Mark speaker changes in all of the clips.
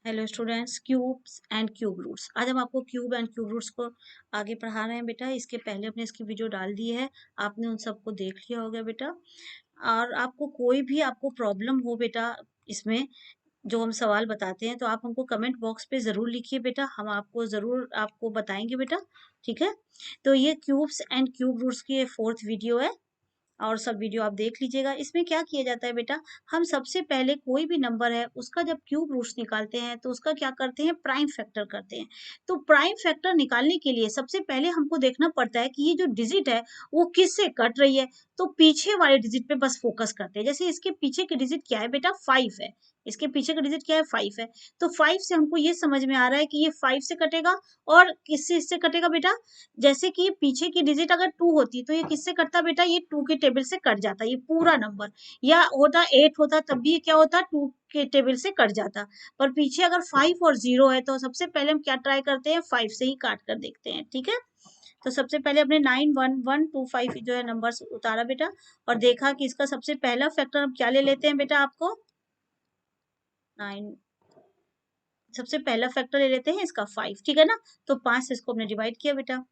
Speaker 1: Hello students, cubes and cube roots. आज हम आपको क्यूब एंड क्यूब रूट्स को आगे पढ़ा रहे हैं बेटा। इसके पहले हमने इसकी वीडियो डाल दी है, आपने उन सबको देख लिया होगा बेटा। और आपको कोई भी आपको प्रॉब्लम हो बेटा इसमें जो हम सवाल बताते हैं, तो आप हमको कमेंट बॉक्स पे ज़रूर लिखिए बेटा, हम आपको ज़रूर आपको बताएंगे बेटा। ठीक है, तो ये क्यूब्स एंड क्यूब रूट्स की ये 4th वीडियो है और सब वीडियो आप देख लीजिएगा। इसमें क्या किया जाता है बेटा, हम सबसे पहले कोई भी नंबर है उसका जब क्यूब रूट्स निकालते हैं तो उसका क्या करते हैं, प्राइम फैक्टर करते हैं। तो प्राइम फैक्टर निकालने के लिए सबसे पहले हमको देखना पड़ता है कि ये जो डिजिट है वो किससे कट रही है। तो पीछे वाले डिजिट पे बस फोकस करते हैं। जैसे इसके पीछे की डिजिट क्या है बेटा, 5 है। इसके पीछे का डिजिट क्या है, 5 है। तो 5 से हमको ये समझ में आ रहा है कि ये 5 से कटेगा। और किससे इससे कटेगा बेटा, जैसे कि पीछे की डिजिट अगर 2 होती तो ये किससे कटता बेटा, ये 2 के टेबल से कट जाता, ये पूरा नंबर। या होता 8 होता तब भी ये क्या होता, 2 के टेबल से कट जाता। पर पीछे अगर 5 और 0 है तो सबसे पहले हम क्या ट्राई करते हैं, 5 से ही काट कर देखते हैं। ठीक है, तो सबसे पहले अपने 9 1 1 2 5 जो है नंबर उतारा बेटा, और देखा कि इसका सबसे पहला फैक्टर हम क्या ले लेते हैं बेटा, आपको 9 सबसे पहला फैक्टर ले लेते हैं इसका 5। ठीक है ना, तो 5 से इसको हमने डिवाइड किया बेटा।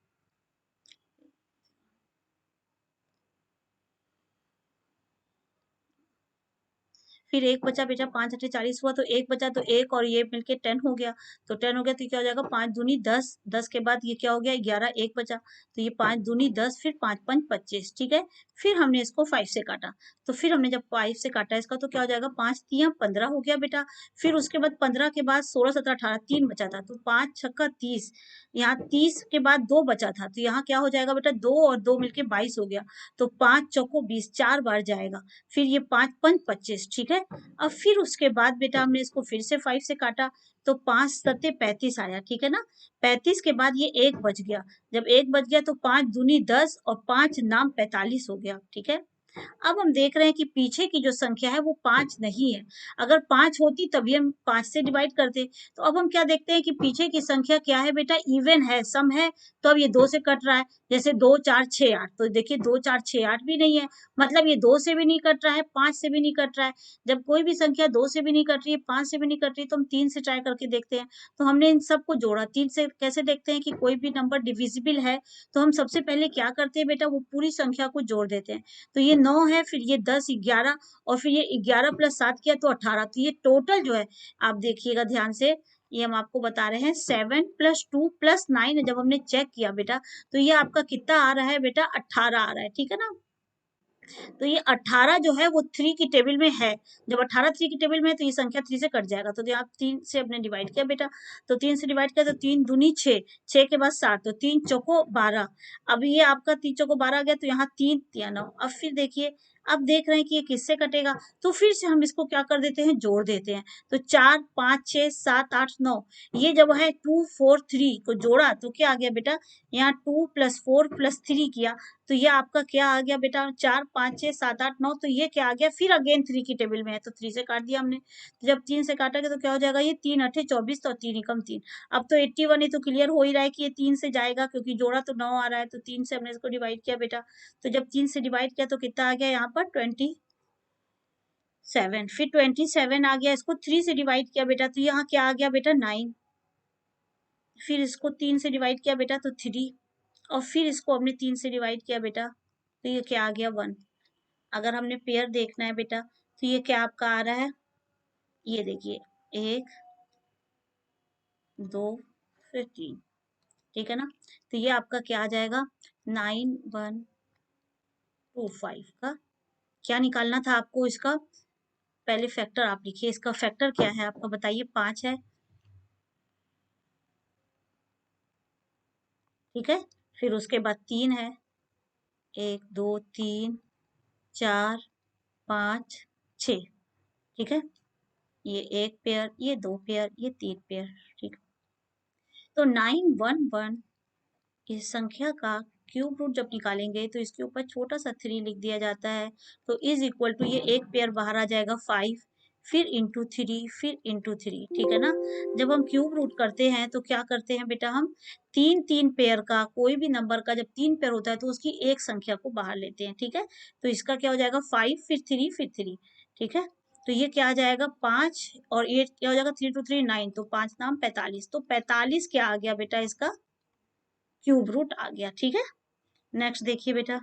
Speaker 1: फिर एक बचा बेटा, 5 8 40 हुआ, तो एक बचा, तो एक और ये मिलके 10 हो गया। तो 10 हो गया तो क्या हो जाएगा, 5 दूनी 10, 10 के बाद ये क्या हो गया 11, एक बचा। तो ये 5 दूनी 10, फिर 5 5 25। ठीक है, फिर हमने इसको 5 से काटा। तो फिर हमने जब 5 से काटा इसका तो क्या हो जाएगा, 5 3 15 हो गया बेटा। फिर उसके बाद 15 के बाद 16 17 18 3 बचा था, तो 5 छक्का 30। यहाँ 30 के बाद 2 बचा था, तो यहाँ क्या हो जाएगा बेटा, 2 और 2 मिलके 22 हो गया। तो 5 चौको 20, 4 बार जाएगा। फिर ये 5 5 25। ठीक है, अब फिर उसके बाद बेटा हमने इसको फिर से 5 से काटा, तो 5 सत्ते 35 आया। ठीक है ना, 35 के बाद ये एक बच गया। जब एक बच गया तो 5 दूनी 10 और 5 नाम 45 हो गया। ठीक है, अब हम देख रहे हैं कि पीछे की जो संख्या है वो 5 नहीं है। अगर 5 होती तभी हम 5 से डिवाइड करते। तो अब हम क्या देखते हैं कि पीछे की संख्या क्या है बेटा, इवन है, सम है। तो अब ये 2 से कट रहा है। जैसे 2 4 6 8, तो देखिए 2 4 6 8 भी नहीं है। मतलब ये 2 से भी नहीं कट रहा है, 5 से भी नहीं कट रहा है। जब कोई भी संख्या 2 से भी नहीं कट रही है, 5 से भी नहीं कट रही, तो हम 3 से ट्राई करके देखते हैं। तो हमने इन सबको जोड़ा 3 से। कैसे देखते हैं कि कोई भी नंबर डिविजिबल है, तो हम सबसे पहले क्या करते हैं बेटा, वो पूरी संख्या को जोड़ देते हैं। तो ये 9 है, फिर ये 10 11, और फिर ये 11 प्लस 7 किया तो 18। तो ये टोटल जो है, आप देखिएगा ध्यान से, ये हम आपको बता रहे हैं 7 प्लस 2 प्लस 9। जब हमने चेक किया बेटा, तो ये आपका कितना आ रहा है बेटा, 18 आ रहा है। ठीक है ना, तो ये 18 जो है वो 3 की टेबल में है। जब 18 3 की टेबल में है तो ये संख्या 3 से कट जाएगा। तो आप 3 से अपने डिवाइड किया बेटा, तो 3 से डिवाइड किया तो 3 दूनी 6, 6 के बाद 7, तो 3 चौको 12। अब ये आपका 3 चौको 12 आ गया, तो यहाँ 3 या 9। अब फिर देखिए, अब देख रहे हैं कि ये किससे कटेगा, तो फिर से हम इसको क्या कर देते हैं, जोड़ देते हैं। तो 4 5 6 7 8 9, ये जब है 2 4 3 को जोड़ा तो क्या आ गया बेटा, यहाँ 2 प्लस 4 प्लस 3 किया, तो ये आपका क्या आ गया बेटा, 4 5 6 7 8 9। तो ये क्या आ गया, फिर अगेन 3 की टेबल में है, तो 3 से काट दिया हमने। तो जब 3 से काटा गया तो क्या हो जाएगा, ये 3 8 24, तो 3 एकम 3। अब तो 81 ही तो क्लियर हो ही रहा है कि ये 3 से जाएगा, क्योंकि जोड़ा तो 9 आ रहा है। तो 3 से हमने इसको डिवाइड किया बेटा, तो जब 3 से डिवाइड किया तो कितना आ गया यहाँ पर 27। फिर 27 आ गया, इसको 3 से डिवाइड किया बेटा, तो यहाँ क्या आ गया बेटा 9। फिर इसको 3 से डिवाइड किया बेटा तो 3, और फिर इसको हमने 3 से डिवाइड किया बेटा, तो ये क्या आ गया 1। अगर हमने पेयर देखना है बेटा, तो ये क्या आपका आ रहा है, ये देखिए 1 2 फिर 3। ठीक है ना, तो ये आपका क्या आ जाएगा, 9125 का क्या निकालना था आपको, इसका पहले फैक्टर आप लिखिए। इसका फैक्टर क्या है आपका, बताइए, 5 है। ठीक है, फिर उसके बाद 3 है, 1 2 3 4 5 6। ठीक है, ये एक पेयर, ये 2 पेयर, ये 3 पेयर। ठीक, तो 911 इस संख्या का क्यूब रूट जब निकालेंगे तो इसके ऊपर छोटा सा 3 लिख दिया जाता है। तो इज इक्वल टू, ये एक पेयर बाहर आ जाएगा 5, फिर इंटू 3, फिर इंटू 3। ठीक है ना, जब हम क्यूब रूट करते हैं तो क्या करते हैं बेटा, हम 3 पेयर का, कोई भी नंबर का जब 3 पेयर होता है तो उसकी एक संख्या को बाहर लेते हैं। ठीक है, तो इसका क्या हो जाएगा 5 फिर 3 फिर 3। ठीक है, तो ये क्या आ जाएगा 5 और 8 क्या हो जाएगा 3 2 3 9 तो 5 नाम 45 तो 45 क्या आ गया बेटा इसका क्यूब रूट आ गया। ठीक है नेक्स्ट देखिए बेटा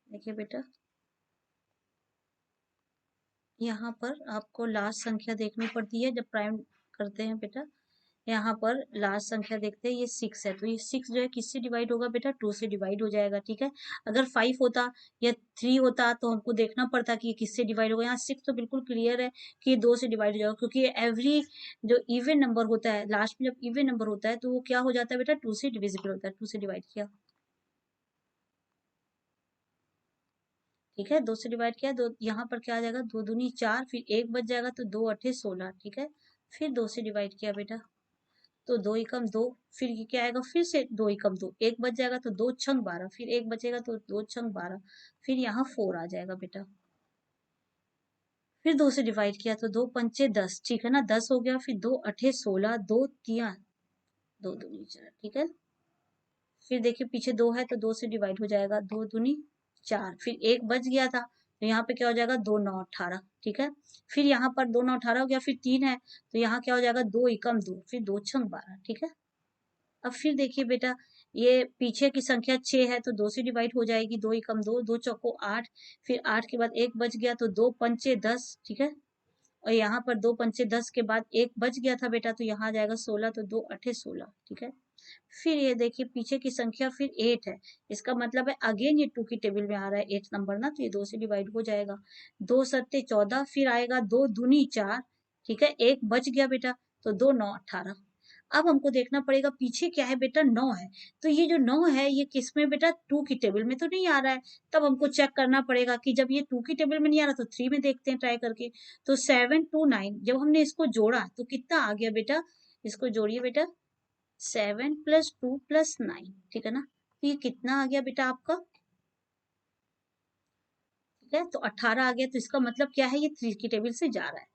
Speaker 1: देखिए बेटा यहाँ पर आपको लास्ट संख्या देखनी पड़ती है जब प्राइम करते हैं बेटा। यहाँ पर लास्ट संख्या देखते हैं ये 6 है तो ये 6 जो है किससे डिवाइड होगा बेटा 2 से डिवाइड हो जाएगा। ठीक है अगर 5 होता या 3 होता तो हमको देखना पड़ता कि ये किससे डिवाइड होगा। यहाँ 6 तो बिल्कुल क्लियर है कि ये 2 से डिवाइड हो जाएगा क्योंकि एवरी जो इवन नंबर होता है लास्ट में जब इवन नंबर होता है तो वो क्या हो जाता है बेटा 2 से डिविजिबल होता है 2 से डिवाइड किया। ठीक है 2 से डिवाइड किया दो यहाँ पर क्या आ जाएगा 2 दूनी 4 फिर 1 बच जाएगा तो 2 अठे 16। ठीक है फिर 2 से डिवाइड किया बेटा तो 2 एकम 2 फिर ये क्या आएगा फिर से 2 एकम 2 एक बच जाएगा तो 2 छंग 12 फिर एक बचेगा तो 2 छंग 12 फिर यहाँ 4 आ जाएगा बेटा। फिर 2 से डिवाइड किया तो 2 पंचे 10 ठीक है ना 10 हो गया फिर 2 अठे 16 2 तिया 2 दूनी 4। ठीक है फिर देखिए पीछे 2 है तो 2 से डिवाइड हो जाएगा 2 दूनी 4 फिर एक बच गया था तो यहाँ पे क्या हो जाएगा 2 9 18। ठीक है फिर यहाँ पर 2 9 18 हो गया फिर 3 है तो यहाँ क्या हो जाएगा 2 एकम 2 फिर 2 छंग 12। ठीक है अब फिर देखिए बेटा ये पीछे की संख्या 6 है तो 2 से डिवाइड हो जाएगी 2 एकम 2 2 चौको 8 फिर 8 के बाद एक बच गया तो 2 पंचे 10। ठीक है और यहाँ पर 2 पंचे 10 के बाद एक बच गया था बेटा तो यहाँ आ जाएगा 16 तो 2 अठे 16। ठीक है फिर ये देखिए पीछे की संख्या फिर 8 है इसका मतलब है अगेन ये 2 की टेबल में आ रहा है 8 नंबर ना तो ये 2 से डिवाइड हो जाएगा 2 सत्ते 14 फिर आएगा 2 दूनी 4। ठीक है एक बच गया बेटा तो 2 9 18। अब हमको देखना पड़ेगा पीछे क्या है बेटा 9 है तो ये जो 9 है ये किस में बेटा 2 की टेबल में तो नहीं आ रहा है। तब हमको चेक करना पड़ेगा कि जब ये 2 की टेबल में नहीं आ रहा तो 3 में देखते हैं ट्राई करके। तो 7 2 9 जब हमने इसको जोड़ा तो कितना आ गया बेटा इसको जोड़िए बेटा 7 प्लस 2 प्लस 9। ठीक है ना तो ये कितना आ गया बेटा आपका। ठीक है तो 18 आ गया तो इसका मतलब क्या है ये 3 की टेबल से जा रहा है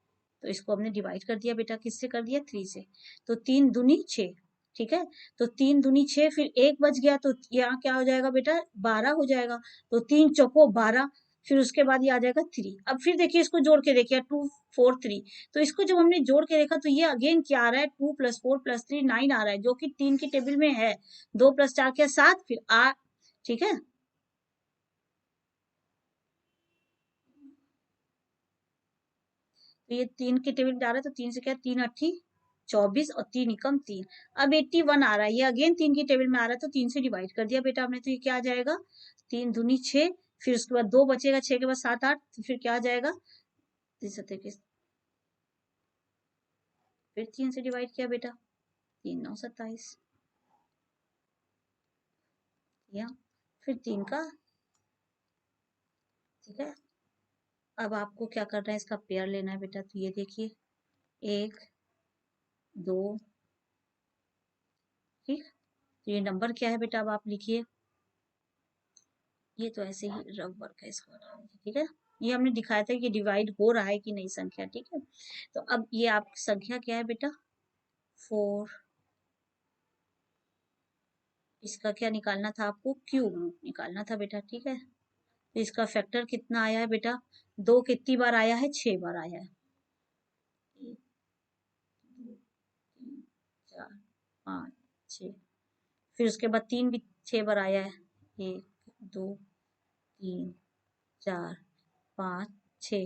Speaker 1: तो इसको हमने डिवाइड कर दिया बेटा किससे कर दिया 3 से तो 3 दूनी 6। ठीक है तो 3 दूनी 6 फिर एक बच गया तो यहाँ क्या हो जाएगा बेटा 12 हो जाएगा तो 3 चौको 12 फिर उसके बाद ये आ जाएगा 3। अब फिर देखिए इसको जोड़ के देखिए 2 4 3 तो इसको जब हमने जोड़ के देखा तो ये अगेन क्या आ रहा है 2 प्लस 4 प्लस 3 9 आ रहा है जो कि 3 की टेबल में है 2 प्लस 4 क्या 7 फिर 8। ठीक है तो ये 3 के टेबल में आ रहा है तो 3 से क्या 3 अट्ठी 24 और 3 एकम 3। अब 81 आ रहा है ये अगेन 3 की टेबल में आ रहा है तो 3 से डिवाइड कर दिया बेटा हमने तो ये क्या आ जाएगा 3 दूनी 6 फिर उसके बाद 2 बचेगा 6 के बाद 7 8 तो फिर क्या आ जाएगा 30 फिर 3 से डिवाइड किया बेटा 3 9 27 या फिर 3 का। ठीक है अब आपको क्या करना है इसका पेयर लेना है बेटा तो ये देखिए 1 2। ठीक तो ये नंबर क्या है बेटा अब आप लिखिए ये तो ऐसे ही रफ वर्क है इसको ठीक है ये हमने दिखाया था कि डिवाइड हो रहा है कि नहीं संख्या। ठीक है तो अब ये आप संख्या क्या है बेटा 4 इसका क्या निकालना था आपको क्यूब रूट निकालना था बेटा। ठीक है तो इसका फैक्टर कितना आया है बेटा 2 कितनी बार आया है 6 बार आया है 1 2 3 4 5 6 फिर उसके बाद 3 भी 6 बार आया है 1 2 3 4 5 6।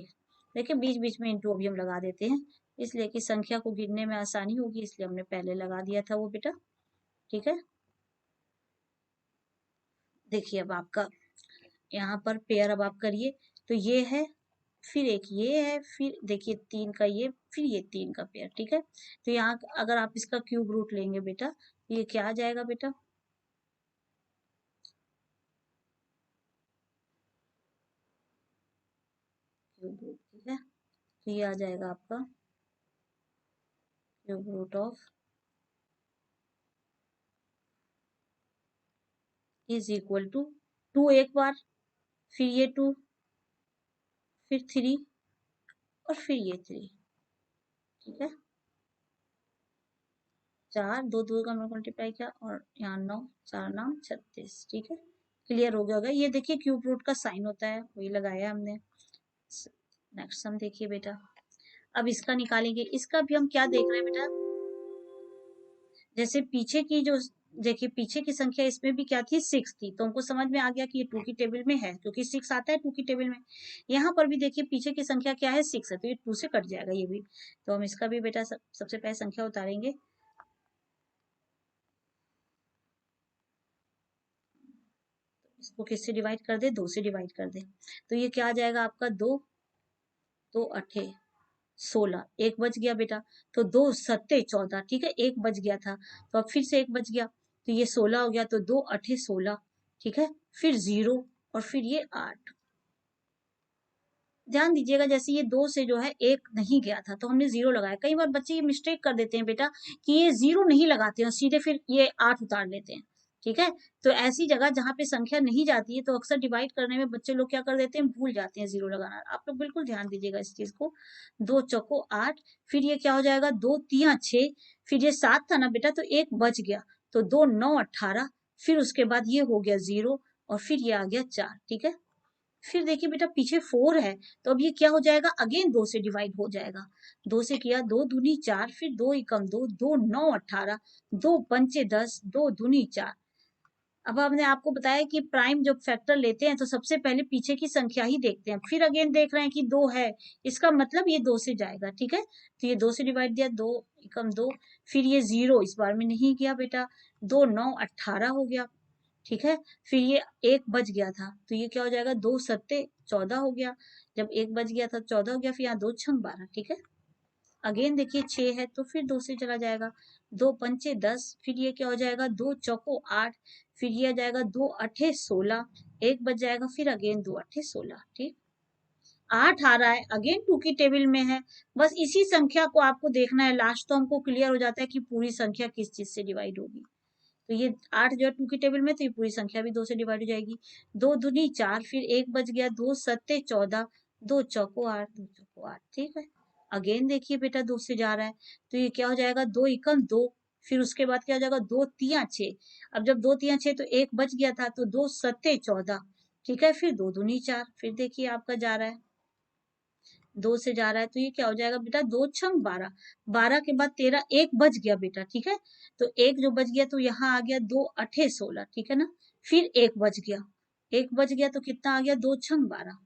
Speaker 1: देखिए बीच बीच में इंटू अभी हम लगा देते हैं इसलिए कि संख्या को गिनने में आसानी होगी इसलिए हमने पहले लगा दिया था वो बेटा। ठीक है देखिए अब आपका यहाँ पर पेयर अब आप करिए तो ये है फिर एक ये है फिर देखिए 3 का ये फिर ये 3 का पेयर। ठीक है तो यहाँ अगर आप इसका क्यूब रूट लेंगे बेटा ये क्या आ जाएगा बेटा क्यूब रूट। ठीक है तो ये आ जाएगा आपका cube root of is equal to 2 एक बार फिर ये 2 फिर 3 और फिर ये 3। ठीक है 4 दो दो का मल्टीप्लाई किया और यहाँ 9 4 9 36। ठीक है क्लियर हो गया होगा ये देखिए क्यूब रूट का साइन होता है वही लगाया हमने। नेक्स्ट सम देखिए बेटा, अब इसका निकालेंगे। इसका भी हम क्या देख रहे हैं बेटा, जैसे पीछे की जो, देखिए पीछे की संख्या इसमें भी क्या थी, 6 थी, तो हमको समझ में आ गया कि ये 2 की टेबल में है, क्योंकि 6 आता है 2 की टेबल में। यहाँ पर भी देखिए पीछे की संख्या क्या है, 6 है, तो ये 2 से कट जाएगा ये भी। तो हम इसका भी बेटा सबसे पहले संख्या उतारेंगे। इसको किससे डिवाइड कर दे, 2 से डिवाइड कर दे, तो ये क्या आ जाएगा आपका, 2 2 अठे 16, एक बच गया बेटा, तो 2 सत्ते 14, ठीक है, एक बच गया था, तो अब फिर से एक बच गया, तो ये 16 हो गया, तो 2 अठे 16, ठीक है, फिर 0 और फिर ये 8। ध्यान दीजिएगा, जैसे ये 2 से जो है एक नहीं गया था तो हमने 0 लगाया। कई बार बच्चे ये मिस्टेक कर देते हैं बेटा कि ये 0 नहीं लगाते हैं, सीधे फिर ये 8 उतार लेते हैं, ठीक है। तो ऐसी जगह जहाँ पे संख्या नहीं जाती है तो अक्सर डिवाइड करने में बच्चे लोग क्या कर देते हैं, भूल जाते हैं 0 लगाना। आप लोग बिल्कुल ध्यान दीजिएगा इस चीज को। 2 चौको 8, फिर ये क्या हो जाएगा, 2 तिया 6, फिर ये 7 था ना बेटा, तो एक बच गया, तो 2 9 18, फिर उसके बाद ये हो गया 0 और फिर ये आ गया 4, ठीक है। फिर देखिए बेटा पीछे 4 है, तो अब ये क्या हो जाएगा, अगेन 2 से डिवाइड हो जाएगा। 2 से किया, 2 दूनी 4, फिर 2 एकम 2, 2 9 18, 2 पंचे 10, 2 दूनी 4। अब हमने आपको बताया कि प्राइम जब फैक्टर लेते हैं तो सबसे पहले पीछे की संख्या ही देखते हैं, फिर अगेन देख रहे हैं कि 2 है, इसका मतलब ये 2 से जाएगा, ठीक है। तो ये 2 से डिवाइड दिया, 2 एकम 2, फिर ये 0 इस बार में नहीं गया बेटा, 2 9 18 हो गया, ठीक है। फिर ये एक बच गया था, तो ये क्या हो जाएगा, 2 सत्ते 14 हो गया, जब एक बच गया था 14 हो गया, फिर यहाँ 2 छंग 12, ठीक है। अगेन देखिए 6 है तो फिर 2 से चला जाएगा, 2 पंचे 10, फिर ये क्या हो जाएगा, 2 चौको 8, फिर ये आ जाएगा 2 अठे 16, एक बच जाएगा, फिर अगेन 2 अठे 16, ठीक। 8 आ रहा है, अगेन 2 की टेबल में है। बस इसी संख्या को आपको देखना है, लास्ट तो हमको क्लियर हो जाता है कि पूरी संख्या किस चीज से डिवाइड होगी। तो ये 8 जो है 2 की टेबल में, तो ये पूरी संख्या भी 2 से डिवाइड हो जाएगी। 2 दूनी 4, फिर एक बच गया, 2 सत्ते 14, 2 चौको 8, 2 चौको 8, ठीक है। अगेन देखिए बेटा 2 से जा रहा है, तो ये क्या हो जाएगा, 2 एकम 2, फिर उसके बाद क्या हो जाएगा, 2 तिया 6। अब जब 2 तिया 6 तो एक बच गया था, तो 2 सत्ते 14, ठीक है, फिर 2 दूनी 4, फिर देखिए आपका जा रहा है, 2 से जा रहा है, तो ये क्या हो जाएगा बेटा, 2 छंग 12, 12 के बाद 13, एक बच गया बेटा, ठीक है। तो एक जो बच गया तो यहाँ आ गया 2 अठे 16, ठीक है ना, फिर एक बच गया, एक बच गया तो कितना आ गया, 2 छंग 12।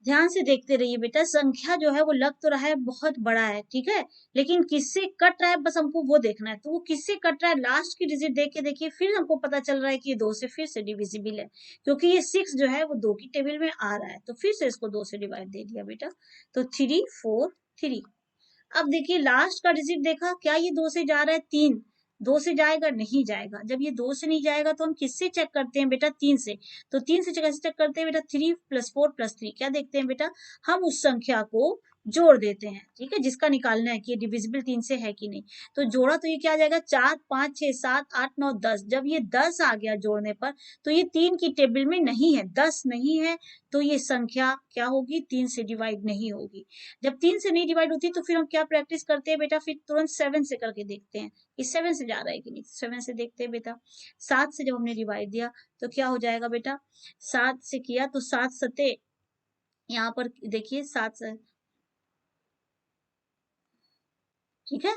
Speaker 1: ध्यान से देखते रहिए बेटा, संख्या जो है वो लग तो रहा है बहुत बड़ा है, ठीक है, लेकिन किससे कट रहा है बस हमको वो देखना है। तो वो किससे कट रहा है, लास्ट की डिजिट देख के देखिए, फिर हमको पता चल रहा है कि ये 2 से फिर से डिविजिबल है, क्योंकि ये 6 जो है वो 2 की टेबल में आ रहा है, तो फिर से इसको 2 से डिवाइड दे दिया बेटा, तो 3 4 3। अब देखिए लास्ट का डिजिट देखा, क्या ये 2 से जा रहा है, 3, 2 से जाएगा, नहीं जाएगा। जब ये 2 से नहीं जाएगा तो हम किससे चेक करते हैं बेटा, 3 से। तो 3 से कैसे चेक करते हैं बेटा, 3 + 4 + 3, क्या देखते हैं बेटा, हम उस संख्या को जोड़ देते हैं, ठीक है, जिसका निकालना है कि डिविजिबल 3 से है कि नहीं। तो जोड़ा तो ये क्या आ जाएगा, 4 5 6 7 8 9 10। जब ये 10 आ गया जोड़ने पर, तो ये 3 की टेबल में नहीं है, 10 नहीं है, तो ये संख्या क्या होगी, 3 से डिवाइड नहीं होगी। जब 3 से नहीं डिवाइड होती तो फिर हम क्या प्रैक्टिस करते हैं बेटा, फिर तुरंत 7 से करके देखते हैं कि 7 से जा रहा है कि नहीं। 7 से देखते हैं बेटा, 7 से जब हमने डिवाइड दिया तो क्या हो जाएगा बेटा, 7 से किया तो 7 सते, यहाँ पर देखिए 7 से, ठीक है,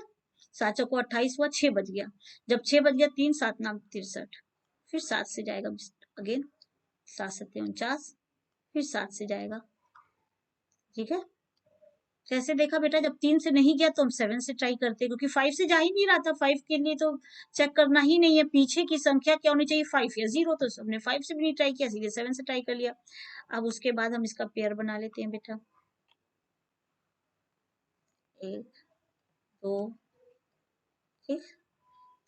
Speaker 1: 7 चौको 28 हुआ, 6 बज गया, जब 6 बज गया, 3 7 नाम 63, फिर 7 से जाएगा अगेन, 7 सत्ते 49, फिर 7 से जाएगा, ठीक है। कैसे देखा बेटा, जब 3 से नहीं गया तो हम 7 से ट्राई करते, क्योंकि 5 से जा ही नहीं रहा था, 5 के लिए तो चेक करना ही नहीं है, पीछे की संख्या क्या होनी चाहिए, 5 या 0, तो हमने 5 से भी नहीं ट्राई किया, सीधे 7 से ट्राई कर लिया। अब उसके बाद हम इसका पेयर बना लेते हैं बेटा, 1 2, ठीक।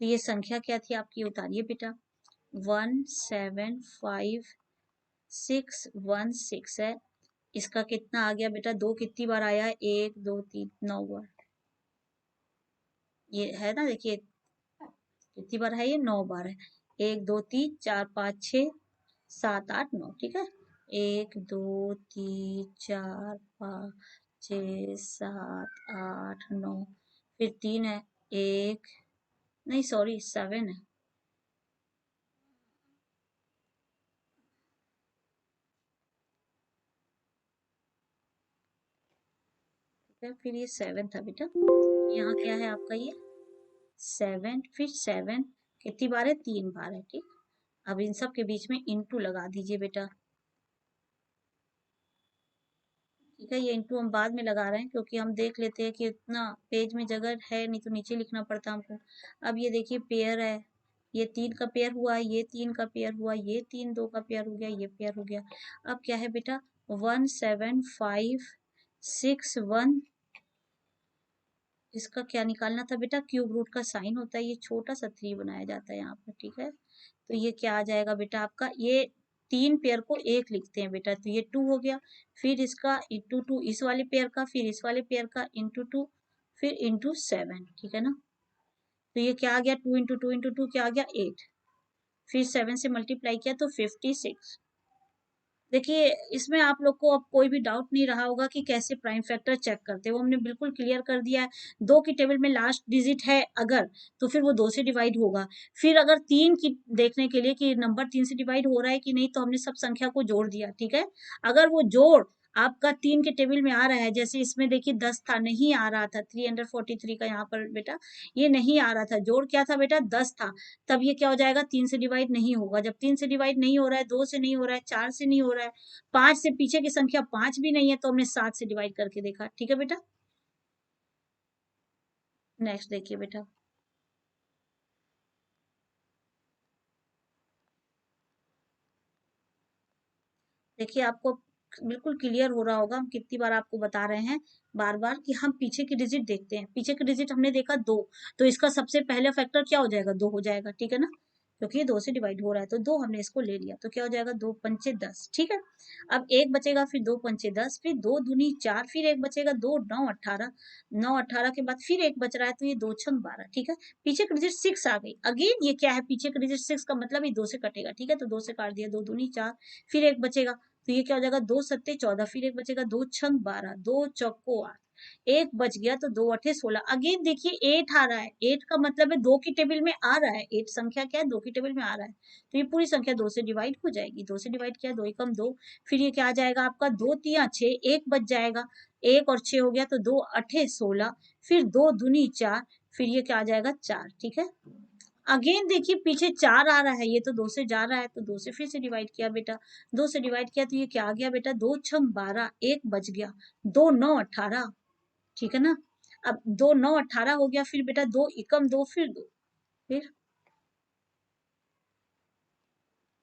Speaker 1: तो ये संख्या क्या थी आपकी, उतारिए बेटा, 175 6 1 6 है। इसका कितना आ गया बेटा, 2 कितनी बार आया है, 1 2 3 9 बार, ये है ना, देखिए कितनी बार है, ये 9 बार है, 1 2 3 4 5 6 7 8 9, ठीक है, 1 2 3 4 5 6 7 8 9, फिर 3 है, एक नहीं सॉरी 7 है, है, फिर ये 7 था बेटा, यहाँ क्या है आपका ये 7, फिर 7 कितनी बार है, 3 बार है, ठीक। अब इन सब के बीच में इंटू लगा दीजिए बेटा, ठीक है। ये इंटू हम बाद में लगा रहे हैं क्योंकि हम देख लेते हैं कि इतना पेज में जगह है नहीं तो नीचे लिखना पड़ता हमको। अब ये देखिए पेयर है, ये 3 का पेयर हुआ, ये 3 का पेयर हुआ, ये 3 2 का पेयर हो गया, ये पेयर हो गया। अब क्या है बेटा 1 7 5 6 1, इसका क्या निकालना था बेटा, क्यूब रूट का साइन होता है, ये छोटा सा 3 बनाया जाता है यहाँ पर, ठीक है। तो ये क्या आ जाएगा बेटा आपका, ये 3 पेयर को 1 लिखते हैं बेटा, तो ये 2 हो गया, फिर इसका इंटू 2 इस वाले पेयर का, फिर इस वाले पेयर का इंटू 2, फिर इंटू 7, ठीक है ना। तो ये क्या आ गया 2 इंटू 2 इंटू 2 क्या आ गया 8, फिर 7 से मल्टीप्लाई किया तो 56। देखिए इसमें आप लोग को अब कोई भी डाउट नहीं रहा होगा कि कैसे प्राइम फैक्टर चेक करते हैं, वो हमने बिल्कुल क्लियर कर दिया है। 2 की टेबल में लास्ट डिजिट है अगर, तो फिर वो 2 से डिवाइड होगा। फिर अगर 3 की देखने के लिए कि नंबर 3 से डिवाइड हो रहा है कि नहीं, तो हमने सब संख्या को जोड़ दिया, ठीक है। अगर वो जोड़ आपका 3 के टेबल में आ रहा है, जैसे इसमें देखिए 10 था, नहीं आ रहा था 343 का यहाँ पर बेटा, ये नहीं आ रहा था, जोड़ क्या था बेटा 10 था, तब ये क्या हो जाएगा 3 से डिवाइड नहीं होगा। जब 3 से डिवाइड नहीं हो रहा है, 2 से नहीं हो रहा है, 4 से नहीं हो रहा है, 5 से पीछे की संख्या 5 भी नहीं है, तो हमने 7 से डिवाइड करके देखा, ठीक है बेटा। नेक्स्ट देखिए बेटा, देखिए आपको बिल्कुल क्लियर हो रहा होगा, हम कितनी बार आपको बता रहे हैं बार बार कि हम पीछे की डिजिट देखते हैं। पीछे की डिजिट हमने देखा 2, तो इसका सबसे पहले फैक्टर क्या हो जाएगा 2 हो जाएगा, ठीक है ना, क्योंकि ये 2 से डिवाइड हो रहा है, तो 2 हमने इसको ले लिया, तो क्या हो जाएगा 2 पंचे 10, ठीक है। अब एक बचेगा, फिर 2 पंचे 10, फिर 2 दूनी 4, फिर एक बचेगा 2 9 18, 9 18 के बाद फिर एक बच रहा है, तो ये 2 छंग 12, ठीक है। पीछे की डिजिट 6 आ गई, अगेन ये क्या है पीछे की डिजिट 6 का मतलब ये 2 से कटेगा, ठीक है, तो 2 से काट दिया, 2 दूनी 4, फिर एक बचेगा, तो ये क्या हो जाएगा 2 सत्ते 14, फिर एक बचेगा 2 छंग 12, 2 चौको 8, एक बच गया, तो 2 अठे 16। अगेन देखिए 8 आ रहा है, 8 का मतलब है 2 की टेबल में आ रहा है, 8 संख्या क्या है 2 की टेबल में आ रहा है, तो ये पूरी संख्या 2 से डिवाइड हो जाएगी, 2 से डिवाइड किया 2 एकम 2, फिर ये क्या आ जाएगा आपका 2 तिया 6, एक बच जाएगा, एक और 6 हो गया, तो 2 अठे 16, फिर 2 दूनी 4, फिर ये क्या आ जाएगा 4, ठीक है। अगेन देखिए पीछे 4 आ रहा है, ये तो 2 से जा रहा है, तो 2 से फिर से डिवाइड किया बेटा, 2 से डिवाइड किया, तो ये क्या आ गया बेटा 2 छंग 12, एक बच गया, 2 9 18, ठीक है ना। अब 2 9 18 हो गया, फिर बेटा 2 एकम 2, फिर 2, फिर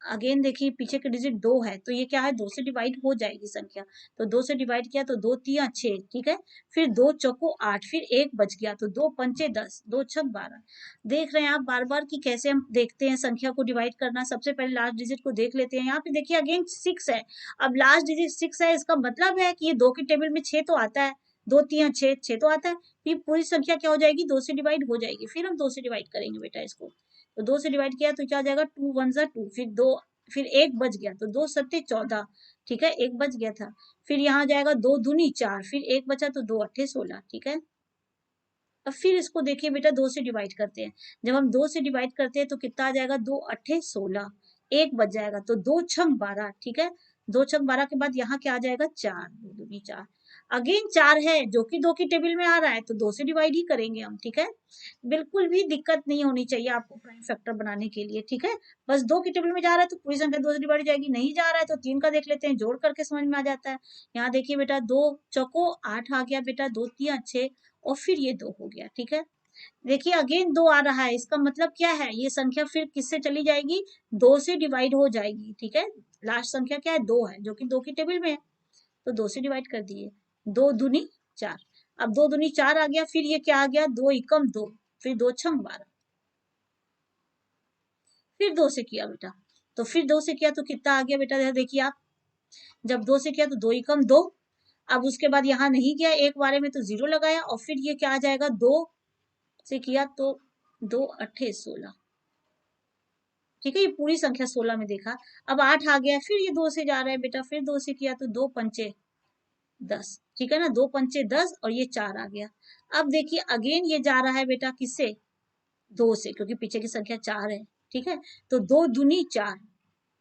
Speaker 1: अगेन देखिए पीछे के डिजिट 2 है, तो ये क्या है 2 से डिवाइड हो जाएगी संख्या, तो 2 से डिवाइड किया तो 2 तिया 6, ठीक है, फिर 2 चौको 8, फिर एक बच गया, तो 2 पंचे 10, 2 छक 12। देख रहे हैं आप बार बार कि कैसे हम देखते हैं संख्या को डिवाइड करना। सबसे पहले लास्ट डिजिट को देख लेते हैं, यहाँ पे देखिए अगेन 6 है, अब लास्ट डिजिट 6 है, इसका मतलब है कि ये 2 की टेबल में 6 तो आता है, 2 तिया 6, 6 तो आता है, फिर पूरी संख्या क्या हो जाएगी 2 से डिवाइड हो जाएगी, फिर हम 2 से डिवाइड करेंगे बेटा इसको, तो 2 से डिवाइड किया तो क्या हो जाएगा 2 1 जा 2, फिर 2, फिर एक बच गया, तो 2 सत्ते 14, ठीक है, एक बच गया था, फिर यहाँ जाएगा 2 दूनी 4, फिर एक बचा, तो 2 अट्ठे 16, ठीक है। अब फिर इसको देखिए बेटा 2 से डिवाइड करते हैं, जब हम 2 से डिवाइड करते हैं तो कितना आ जाएगा 2 अट्ठे 16, एक बच जाएगा, तो 2 छंग 12, ठीक है। 2 छंग 12 के बाद यहाँ क्या आ जाएगा 4, 2 दूनी 4, अगेन 4 है जो कि 2 की टेबल में आ रहा है, तो 2 से डिवाइड ही करेंगे हम, ठीक है। बिल्कुल भी दिक्कत नहीं होनी चाहिए आपको प्राइम फैक्टर बनाने के लिए, ठीक है। बस 2 की टेबल में जा रहा है तो पूरी संख्या 2 से डिवाइड हो जाएगी, नहीं जा रहा है तो 3 का देख लेते हैं, जोड़ करके समझ में आ जाता है। यहाँ देखिए बेटा 2 चौको 8 आ गया बेटा, 2 तिया 6, और फिर ये 2 हो गया, ठीक है। देखिए अगेन 2 आ रहा है, इसका मतलब क्या है, ये संख्या फिर किससे चली जाएगी 2 से डिवाइड हो जाएगी, ठीक है। लास्ट संख्या क्या है 2 है, जो कि 2 की टेबल में है, तो 2 से डिवाइड कर दिए, 2 दूनी 4, अब 2 दूनी 4 आ गया, फिर ये क्या आ गया 2 एकम 2, फिर 2 छंग 12, फिर 2 से किया बेटा, तो फिर 2 से किया तो कितना आ गया बेटा, देखिए आप जब 2 से किया तो 2 एकम 2, अब उसके बाद यहाँ नहीं किया एक बारे में, तो 0 लगाया, और फिर ये क्या आ जाएगा 2 से किया तो 2 अट्ठे 16, ठीक है, ये पूरी संख्या 16 में देखा। अब 8 आ गया, फिर ये 2 से जा रहा है बेटा, फिर 2 से किया तो 2 पंचे 10, ठीक है ना, 2 पंचे 10, और ये 4 आ गया। अब देखिए अगेन ये जा रहा है बेटा किससे 2 से, क्योंकि पीछे की संख्या 4 है, ठीक है, तो 2 दूनी 4,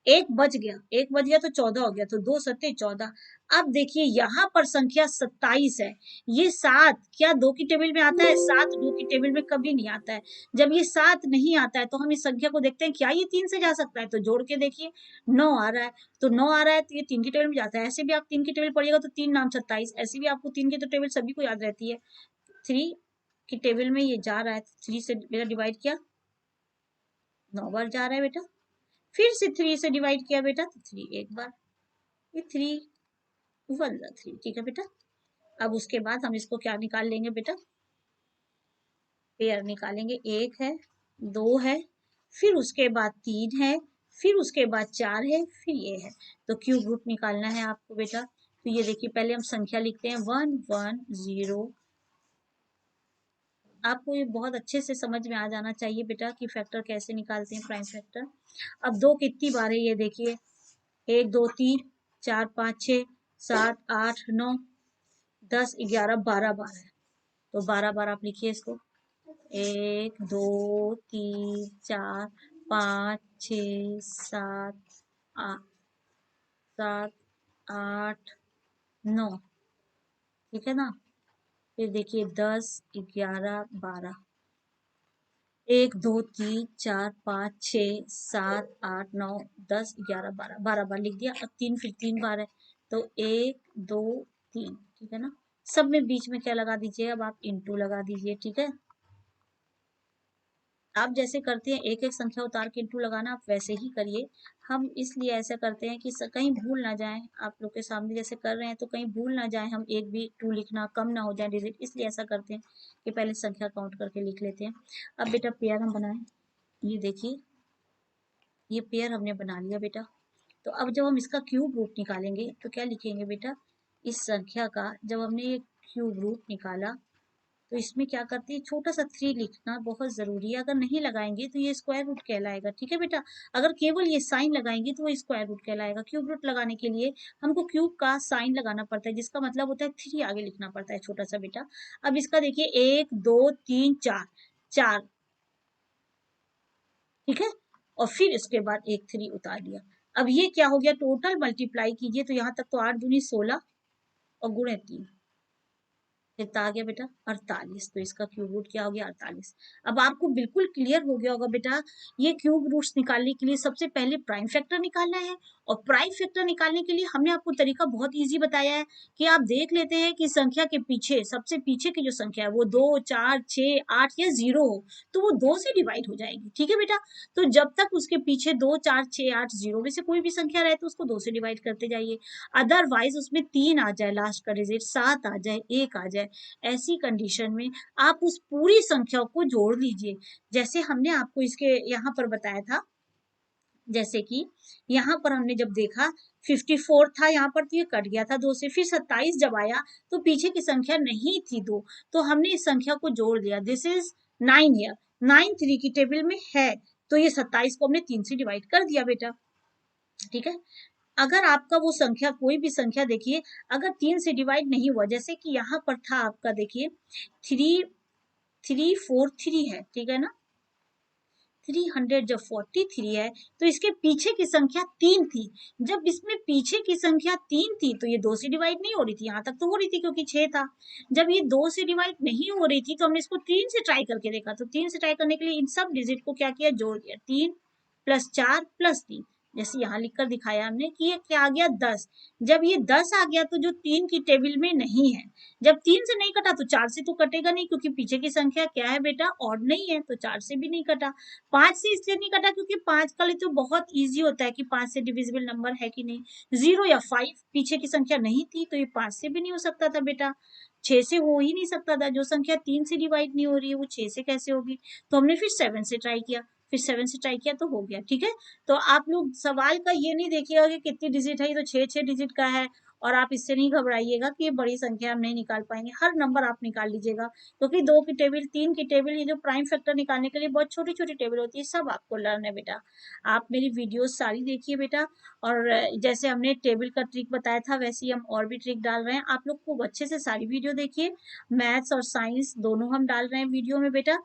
Speaker 1: एक बच गया, एक बच गया तो 14 हो गया, तो 2 सत्ते 14। अब देखिए यहाँ पर संख्या 27 है। ये 7 क्या 2 की टेबल में आता है? 7 2 की टेबल में कभी नहीं आता है। जब ये 7 नहीं आता है तो हम इस संख्या को देखते हैं, क्या ये 3 से जा सकता है? तो जोड़ के देखिए 9 आ रहा है, तो 9 आ रहा है तो ये 3 की टेबल में जाता है। ऐसे भी आप 3 की टेबल पढ़िएगा तो 3 नाम 27, ऐसे भी आपको 3 की तो टेबल सभी को याद रहती है। 3 की टेबल में ये जा रहा है, 3 से मेरा डिवाइड किया, 9 बार जा रहा है बेटा। फिर से 3 से डिवाइड किया बेटा तो 3 एक बार, ये 3 1 3, ठीक है बेटा। अब उसके बाद हम इसको क्या निकाल लेंगे बेटा? पेयर निकालेंगे। एक है, दो है, फिर उसके बाद 3 है, फिर उसके बाद 4 है, फिर ये है। तो क्यूब रूट निकालना है आपको बेटा। तो ये देखिए पहले हम संख्या लिखते हैं 1 1 0। आपको ये बहुत अच्छे से समझ में आ जाना चाहिए बेटा कि फैक्टर कैसे निकालते हैं, प्राइम फैक्टर। अब 2 कितनी बार है ये देखिए, 1 2 3 4 5 6 7 8 9 10 11 12 बार है। तो 12 बार आप लिखिए इसको, 1 2 3 4 5 6 7 8 7 8 9, ठीक है ना। फिर देखिए 10 11 12, 1 2 3 4 5 6 7 8 9 10 11 12, 12 बार लिख दिया। अब 3 फिर 3 बार है, तो 1 2 3, ठीक है ना। सब में बीच में क्या लगा दीजिए, अब आप इंटू लगा दीजिए, ठीक है। आप जैसे करते हैं एक एक संख्या उतार के इंटू लगाना, आप वैसे ही करिए। हम इसलिए ऐसा करते हैं कि कहीं भूल ना जाए, आप लोग के सामने जैसे कर रहे हैं तो कहीं भूल ना जाए, हम एक भी टू लिखना कम ना हो जाए डिजिट, इसलिए ऐसा करते हैं कि पहले संख्या काउंट करके लिख लेते हैं। अब बेटा पेयर हम बनाएं, ये देखिए ये पेयर हमने बना लिया बेटा। तो अब जब हम इसका क्यूब रूट निकालेंगे तो क्या लिखेंगे बेटा, इस संख्या का जब हमने ये क्यूब रूट निकाला तो इसमें क्या करते हैं, छोटा सा 3 लिखना बहुत जरूरी है। अगर नहीं लगाएंगे तो ये स्क्वायर रूट कहलाएगा, ठीक है बेटा। अगर केवल ये साइन लगाएंगे तो वो स्क्वायर रूट कहलाएगा। क्यूब रूट लगाने के लिए हमको क्यूब का साइन लगाना पड़ता है, जिसका मतलब होता है 3 आगे लिखना पड़ता है छोटा सा बेटा। अब इसका देखिए 1 2 3 4, 4, ठीक है। और फिर इसके बाद एक 3 उतार दिया। अब ये क्या हो गया, टोटल मल्टीप्लाई कीजिए तो यहाँ तक तो 8 दूनी 16 और गुणे 3, कितना आ गया बेटा 48। तो इसका क्यूब रूट क्या हो गया 48। अब आपको बिल्कुल क्लियर हो गया होगा बेटा, ये क्यूब रूट्स निकालने के लिए सबसे पहले प्राइम फैक्टर निकालना है। और प्राइम फैक्टर निकालने के लिए हमने आपको तरीका बहुत इजी बताया है कि आप देख लेते हैं कि संख्या के पीछे सबसे पीछे की जो संख्या है वो 2 4 6 8 या 0 हो तो वो 2 से डिवाइड हो जाएगी, ठीक है बेटा। तो जब तक उसके पीछे 2 4 6 8 0 में से कोई भी संख्या रहे तो उसको 2 से डिवाइड करते जाइए। अदरवाइज उसमें 3 आ जाए, लास्ट का डिजिट 7 आ जाए, 1 आ जाए, ऐसी कंडीशन में आप उस पूरी संख्या को जोड़ लीजिए। जैसे हमने आपको इसके यहाँ पर बताया था, जैसे कि यहाँ पर हमने जब देखा 54 था यहाँ पर तो ये कट गया था 2 से, फिर 27 जब आया तो पीछे की संख्या नहीं थी 2, तो हमने इस संख्या को जोड़ दिया। दिस इज 9 हियर, 9 3 की टेबल में है, तो ये 27 को हमने 3 से डिवाइड कर दिया बेटा, ठीक है। अगर आपका वो संख्या कोई भी संख्या देखिए अगर 3 से डिवाइड नहीं हुआ, जैसे कि यहाँ पर था आपका देखिए 3 3 4 3 है, ठीक है ना। 300 जब 43 है तो इसके पीछे की संख्या 3 थी। जब इसमें पीछे की संख्या 3 थी तो ये 2 से डिवाइड नहीं हो रही थी, यहाँ तक तो हो रही थी क्योंकि 6 था। जब ये 2 से डिवाइड नहीं हो रही थी तो हमने इसको 3 से ट्राई करके देखा, तो 3 से ट्राई करने के लिए इन सब डिजिट को क्या किया, जोड़ दिया। 3 + 4 + 3, जैसे यहाँ लिखकर दिखाया हमने कि ये क्या आ गया 10। जब ये 10 आ गया तो जो 3 की टेबल में नहीं है, जब 3 से नहीं कटा तो 4 से तो कटेगा नहीं क्योंकि पीछे की संख्या क्या है बेटा, ऑड नहीं है, तो 4 से भी नहीं कटा। 5 से इसलिए नहीं कटा क्योंकि 5 का लिए तो बहुत इजी होता है कि 5 से डिविजिबल नंबर है कि नहीं। 0 या 5 पीछे की संख्या नहीं थी तो ये 5 से भी नहीं हो सकता था बेटा, 6 से हो ही नहीं सकता था। जो संख्या 3 से डिवाइड नहीं हो रही है वो 6 से कैसे होगी। तो हमने फिर 7 से ट्राई किया, फिर 7 से ट्राई किया तो हो गया, ठीक है। तो आप लोग सवाल का ये नहीं देखिएगा कि कितनी डिजिट है, ये तो 6 डिजिट का है और आप इससे नहीं घबराइएगा कि ये बड़ी संख्या हम नहीं निकाल पाएंगे। हर नंबर आप निकाल लीजिएगा क्योंकि 2 की टेबल 3 की टेबल, ये जो प्राइम फैक्टर निकालने के लिए बहुत छोटी छोटी टेबल होती है, सब आपको लर्न है बेटा। आप मेरी वीडियो सारी देखिए बेटा, और जैसे हमने टेबल का ट्रिक बताया था वैसे ही हम और भी ट्रिक डाल रहे हैं। आप लोग खूब अच्छे से सारी वीडियो देखिए, मैथ्स और साइंस दोनों हम डाल रहे हैं वीडियो में बेटा।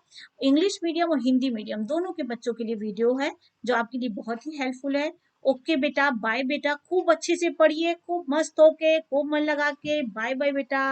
Speaker 1: इंग्लिश मीडियम और हिंदी मीडियम दोनों के बच्चों के लिए वीडियो है जो आपके लिए बहुत ही हेल्पफुल है। ओके बेटा, बाय बेटा, खूब अच्छे से पढ़िए, खूब मस्त होके, खूब मन लगा के, बाय बाय बेटा।